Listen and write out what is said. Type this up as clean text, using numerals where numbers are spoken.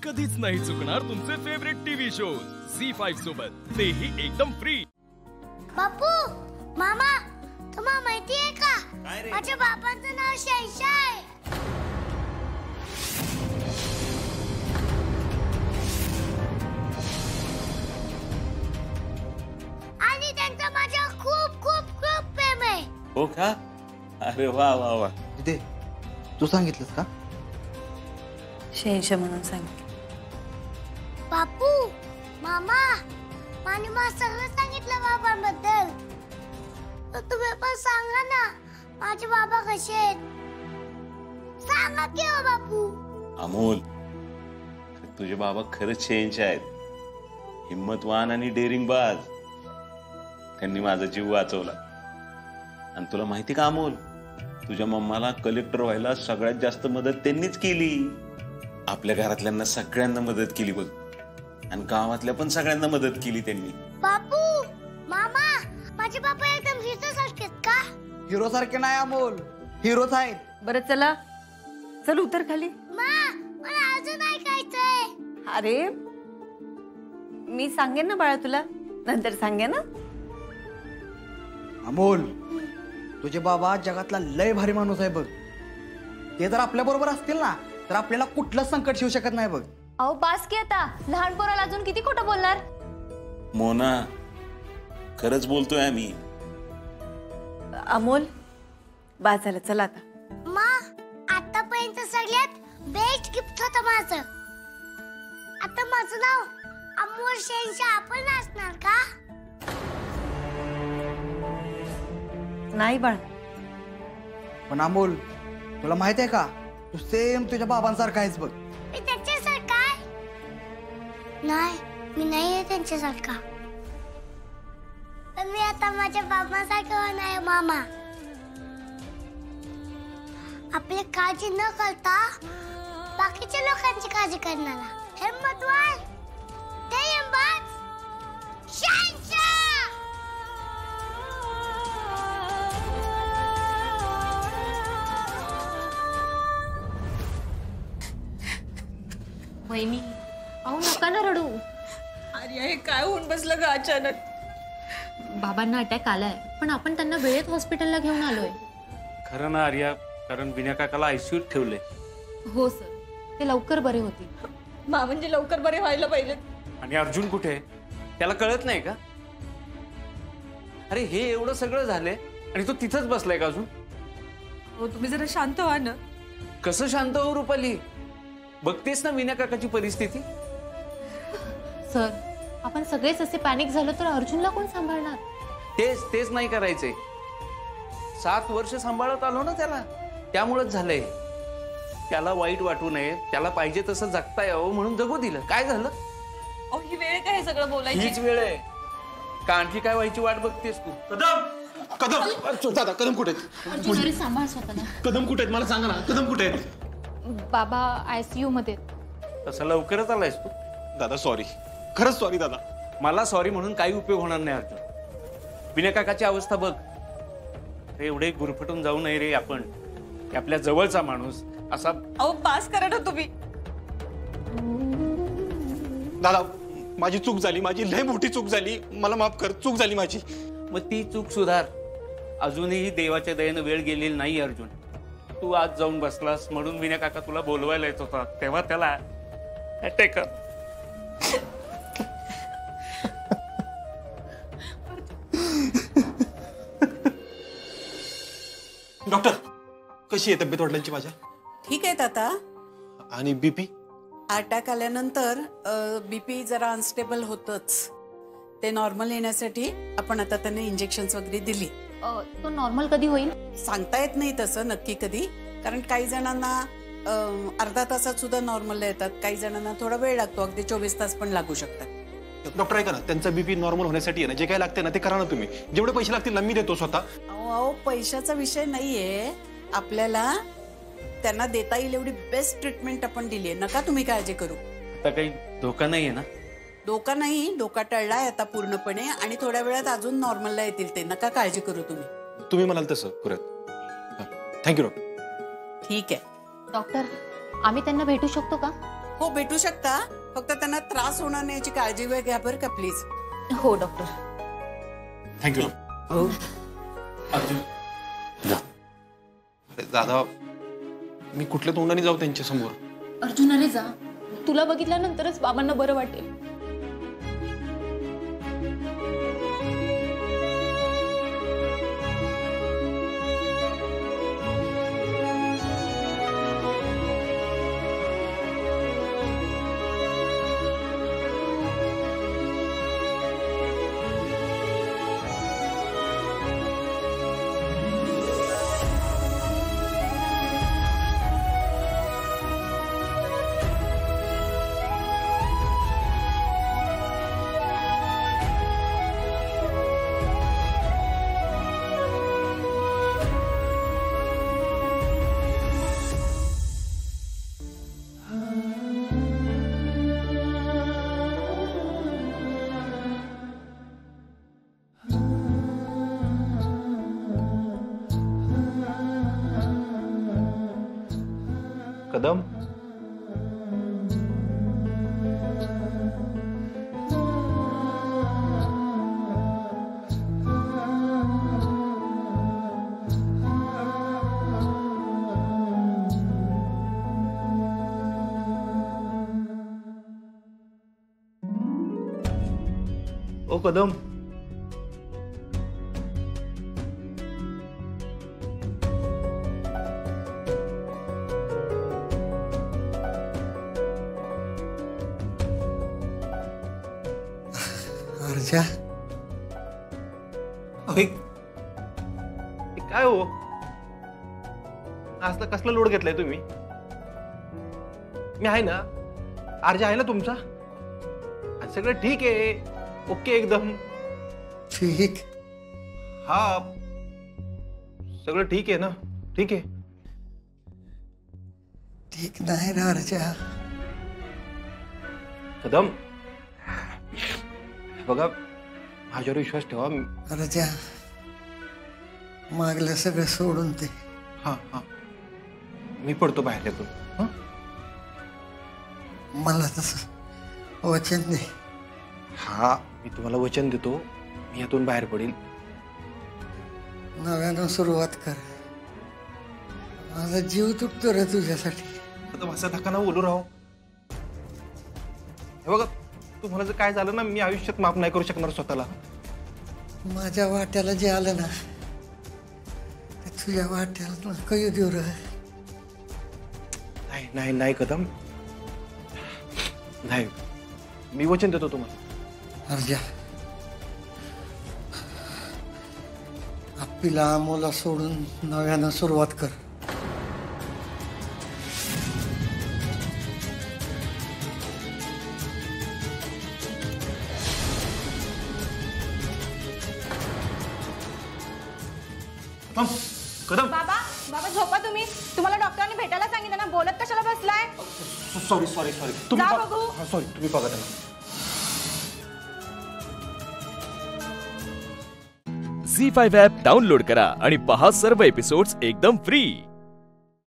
कधीच नाही चुकणार तुमचे फेवरेट टीव्ही शोज झी5 सोबत, तेही एकदम फ्री। बापू, मामा, तुम्हाला माहिती आहे का? माझ्या बाबांचं नाव शहंशाह आहे। आणि त्यांचं माझ्या खूप खूप खूप प्रेम आहे। हो का? अरे वा वा वा। दे, तू सांगितलंस का? शहंशाह म्हणून सांगितलं। बापू, मामा, माने मला सगळं सांगितलं बाबांबद्दल। तर तुम्ही पण सांगा ना, माझे बाबा कसे आहेत? सांगा की हो बापू। अमोल, तुझे बाबा खरंच शहंशाह आहेत, हिम्मतवान आणि डेअरिंग बाज। त्यांनी माझा जीव वाचवला। आणि तुला माहिती का अमोल, तुझ्या मम्माला कलेक्टर व्हायला सगळ्यात जास्त मदत त्यांनीच केली। आपल्या घरातल्यांना सगळ्यांना मदत केली बघ, आणि गावातल्या पण सगळ्यांना मदत केली त्यांनी। बापू, मामा, माझे बाबा एकदम हिरो सारखे आहेत का? हिरो सारखे नाही अमोल, हिरोच आहेत। बरं चला, चल उतर खाली। मला अजून ऐकायचंय। अरे मी सांगेन ना बाळा, तुला नंतर सांगेन ना। अमोल, तुझे बाबा जगातला लय भारी माणूस आहे बघ। ते जर आपल्या बरोबर असतील ना, तर आपल्याला कुठलंच संकट येऊ शकत नाही बघ। अहो बास की आता, लहान पोराला अजून किती खोटं बोलणार? मोना, खरंच बोलतोय आम्ही। अमोल, बास झालं, चला आता। आतापर्यंत सगळ्यात बेस्ट गिफ्ट होतं माझं। आता माझं नाव अमोल शहंशाह आपण असणार का? नाही बाळा। पण अमोल, तुला माहित आहे का, तू सेम तुझ्या बाबांसारखा आहेस बघ। मी त्यांच्यासारखा आहे? नाही, मी नाही आहे त्यांच्यासारखा। पण मी आता माझ्या बाबांसारखा होणार आहे मामा। आपली काळजी न करता बाकीच्या लोकांची काळजी करणारा हिम्मतवान, ध्येयबाज शहंशाह। वहिनी, अहो नका ना रडू। अरे हे काय होऊन बसलं ग अचानक? बाबांना अटॅक आलाय, पण आपण त्यांना वेळेत हॉस्पिटलला घेऊन आलोय। खरं ना आर्या, कारण विनय काकाला आयसीयूत ठेवले। हो सर, ते लवकर बरे होतील। म्हणजे लवकर बरे व्हायला पाहिजे। आणि अर्जुन कुठे आहे? त्याला कळत नाही का? अरे हे एवढं सगळं झालंय आणि तो तिथंच बसलाय का अजून? हो, तुम्ही जरा शांत व्हा ना। कसं शांत हो रुपाली? बघतेस ना विनय काकाची परिस्थिती। सर, आपण सगळेच असे पॅनिक झालो तर अर्जुनला कोण सांभाळणार? तेच नाही करायचंय। 7 वर्ष सांभाळत आलो ना त्याला, त्यामुळेच झालंय। त्याला वाईट वाटू नये, त्याला पाहिजे तसं जगता यावं म्हणून जगू दिलं। काय झालं? अहो ही वेळ काय सगळं बोलायची? हीच वेळ आहे का आणखी काय व्हायची वाट बघतेस तू? कदम दादा, कदम कुठे आहेत? अर्जुन, अरे सांभाळ स्वतःला। कदम कुठे आहेत मला सांगा ना, कदम कुठे आहेत? बाबा आयसीयू मध्ये। तसं लवकरच आलायस तू? दादा सॉरी, खरंच सॉरी दादा। मला सॉरी म्हणून काही उपयोग होणार नाही अर्जुन। विनय काकाची अवस्था बघ। एवढे गुरफटून जाऊ नये रे आपण, की आपल्या जवळचा माणूस असा। अहो पास करा ना तुम्ही। दादा, माझी चूक झाली, माझी लय मोठी चूक झाली, मला माफ कर, चूक झाली माझी। मग ती चूक सुधार। अजूनही देवाच्या दयेनं वेळ गेलेली नाही अर्जुन। तू आज जाऊन बसलास म्हणून विनय काका तुला बोलवायला येत होता, तेव्हा त्याला अटॅक। डॉक्टर, कशी आहे तब्येत वडिलांची माझ्या? ठीक आहेत आता। आणि बीपी? अटॅक आल्यानंतर बीपी जरा अनस्टेबल होतच। ते नॉर्मल येण्यासाठी आपण आता त्यांना इंजेक्शन्स वगैरे दिली। तो नॉर्मल कधी होईल? सांगता येत नाही तसं नक्की कधी, कारण काही जणांना अर्धा तासात सुद्धा नॉर्मल येतात, काही जणांना थोडा वेळ लागतो, अगदी 24 तास पण लागू शकतात। डॉक्टर ऐका ना, त्यांचा बीपी नॉर्मल होण्यासाठी आहे ना, जे काही लागते ना ते करा ना तुम्ही। जेवढे पैसे लागतील ना मी देतो स्वतः। अहो पैशाचा विषय नाहीये, आपल्याला त्यांना देता येईल एवढी बेस्ट ट्रीटमेंट आपण दिली आहे, नका तुम्ही काळजी करू। आता काही धोका नाहीये ना? धोका नाही, धोका टळलाय आता पूर्णपणे, आणि थोड्या वेळात अजून नॉर्मलला येतील ते, नका काळजी करू तुम्ही। तुम्ही म्हणाल तसं करूयात। Thank you doctor. ठीक आहे डॉक्टर, आम्ही त्यांना भेटू शकतो का? हो भेटू शकता, फक्त त्यांना त्रास होणार नाही याची काळजी वेळ घ्या बरं का प्लीज. हो डॉक्टर. थँक्यू. अर्जुन जा. दादा मी कुठल्या तोंडाने जाऊ त्यांच्या समोर? अर्जुन अरे जा, तुला बघितल्यानंतरच बाबांना बरं वाटेल. कदम ओ कदम अर्जा काय हो आज कसला लोड घेतलाय तुम्ही? मी आहे ना, अर्जा आहे ना तुमचा, आणि सगळं ठीक आहे, ओके एकदम ठीक. हा सगळं ठीक आहे ना? ठीक आहे. ठीक नाही ना अर्जा. कदम बघा, माझ्यावर विश्वास ठेवा. अर्जा मागलं सगळं सोडून ते. हा हा मी पडतो बाहेर यातून. मला तसं वचन दे. हा मी तुम्हाला वचन देतो, मी यातून बाहेर पडेल. नव्यानं सुरुवात कर. माझा जीव तुटतो रे तुझ्यासाठी. आता माझा धक्का ना बोलू राहो. हे बघा, तुम्हाला जर काय झालं ना, मी आयुष्यात माफ नाही करू शकणार स्वतःला. माझ्या वाट्याला जे आलं ना ते तुझ्या वाट्याला नको येऊ देऊ रे. नाही नाही नाही कदम, नाही. मी वचन देतो तुम्हाला. अर्जा आपल्याला अमोला सोडून नव्यानं सुरुवात कर. कदम बाबा बाबा झोपा तुम्ही. तुम्हाला डॉक्टरांनी भेटायला सांगितलं ना, बोलत कशाला बसलाय? सॉरी सॉरी सॉरी जा बघू. सॉरी तुम्ही बघा त्यांना. झी5 ॲप डाउनलोड करा आणि पहा सर्व एपिसोड्स एकदम फ्री.